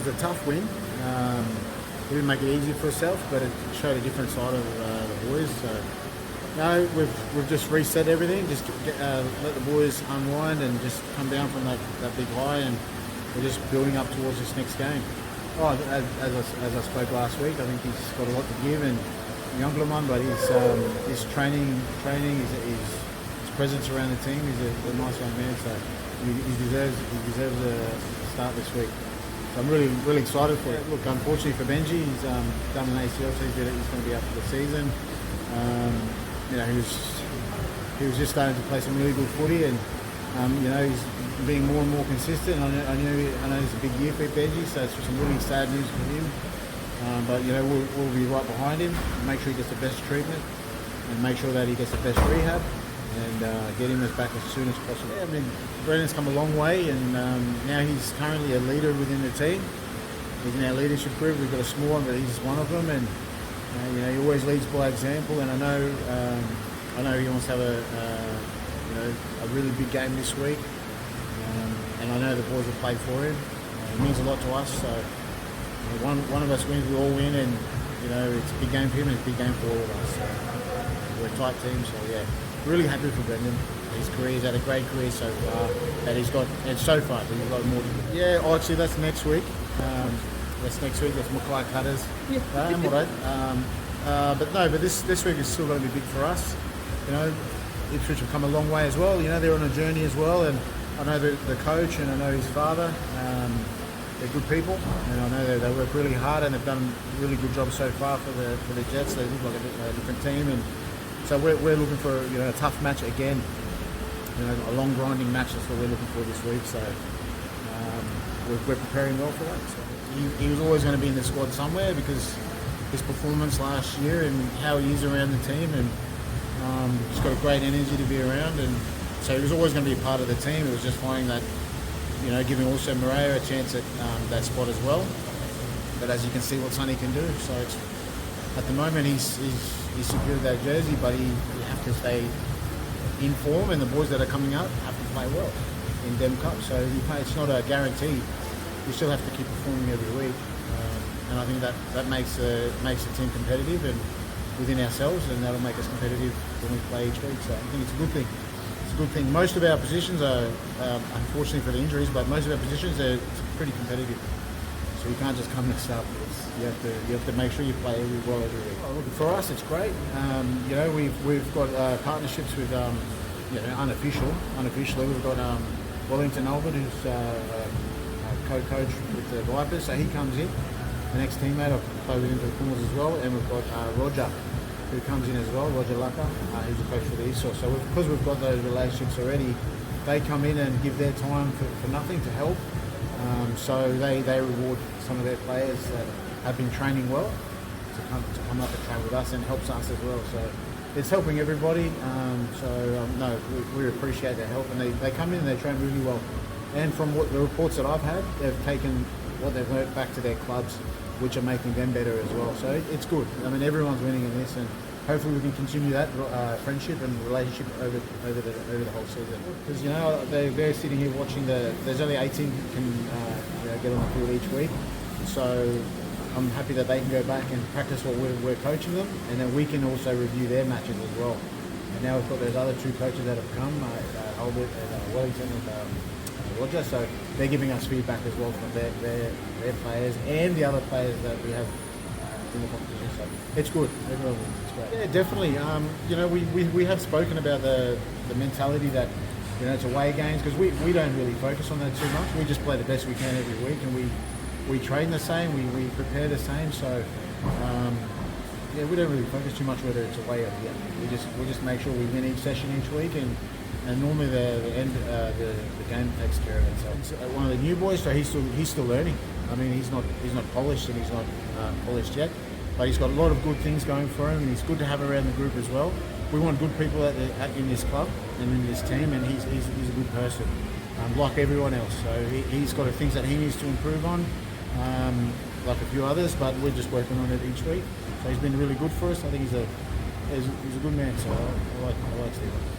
was a tough win. We didn't make it easy for ourselves, but it showed a different side of the boys. So, no, we've just reset everything. Just let the boys unwind and just come down from that big high, and we're just building up towards this next game. Oh, as I spoke last week, I think he's got a lot to give, and younger man, but his training, his presence around the team. He's a nice young man, so he deserves a start this week. So I'm really excited for it. Look, unfortunately for Benji, he's done an ACL, so he's going to be out for the season. He was just starting to play some really good footy, and he's being more and more consistent. I know it's a big year for Benji, so it's some really sad news for him. But we'll be right behind him, make sure he gets the best treatment, and make sure that he gets the best rehab, and get him back as soon as possible. Yeah, I mean, Brandon's come a long way, and now he's currently a leader within the team. He's in our leadership group. We've got a small one, but he's one of them, and he always leads by example. And I know he wants to have a really big game this week, and I know the boys will play for him. It means a lot to us. So one of us wins, we all win, and it's a big game for him, and it's a big game for all of us. So we're a tight team, so yeah, really happy for Brendan. His career, he's had a great career so far, he's got more to do. Yeah, actually that's next week. That's Mackay Cutters. But this week is still going to be big for us. Ipswich have come a long way as well. They're on a journey as well, and I know the coach, and I know his father. They're good people, and I know they work really hard, and they've done a really good job so far for the Jets. They look like a different team, and so we're looking for a tough match again. A long grinding match. That's what we're looking for this week. So we're preparing well for that. So he was always going to be in the squad somewhere because his performance last year and how he is around the team, and he's got a great energy to be around, and so he was always going to be a part of the team. It was just finding that, giving also Maria a chance at that spot as well. But as you can see what Sonny can do, so at the moment he's secured that jersey, but you have to stay in form, and the boys that are coming up have to play well in Dem Cup. So it's not a guarantee. You still have to keep performing every week, and I think that makes the team competitive and within ourselves, and that'll make us competitive when we play each week. So I think it's a good thing. It's a good thing. Most of our positions are, unfortunately for the injuries, but most of our positions are pretty competitive. So you can't just come mixed up. You have to make sure you play every week. Look, for us, it's great. We've got partnerships with unofficially we've got Wellington Albert, who's co-coach with the Vipers. So he comes in, the next teammate. I've played with him for the Kumuls as well, and we've got Roger, who comes in as well. Roger Laka, who's a coach for the East. So because we've got those relationships already, they come in and give their time for nothing to help. So they reward some of their players that have been training well to come up and train with us, and helps us as well. So it's helping everybody. We appreciate their help, and they come in and they train really well. And from what the reports that I've had, they've taken what they've learnt back to their clubs, which are making them better as well. So it's good. I mean, everyone's winning in this, and hopefully we can continue that friendship and relationship over the whole season. Because they're sitting here watching there's only 18 can get on the field each week, so I'm happy that they can go back and practice what we're coaching them, and then we can also review their matches as well. And now we've got those other two coaches that have come, Albert and Wellington and Roger, so they're giving us feedback as well from their players and the other players that we have in the competition. So it's good. Everyone wins. It's great. Yeah, definitely. We have spoken about the mentality that it's away games, because we don't really focus on that too much. We just play the best we can every week, and we train the same. We prepare the same. So we don't really focus too much whether it's away or here. We just make sure we win each session each week, and normally the game takes care of it. So it's one of the new boys, so he's still learning. I mean, he's not polished, and he's not polished yet, but he's got a lot of good things going for him, and he's good to have around the group as well. We want good people in this club and in this team, and he's a good person, like everyone else. So he's got things that he needs to improve on, like a few others, but we're just working on it each week. So he's been really good for us. I think he's a good man. So I like Stephen.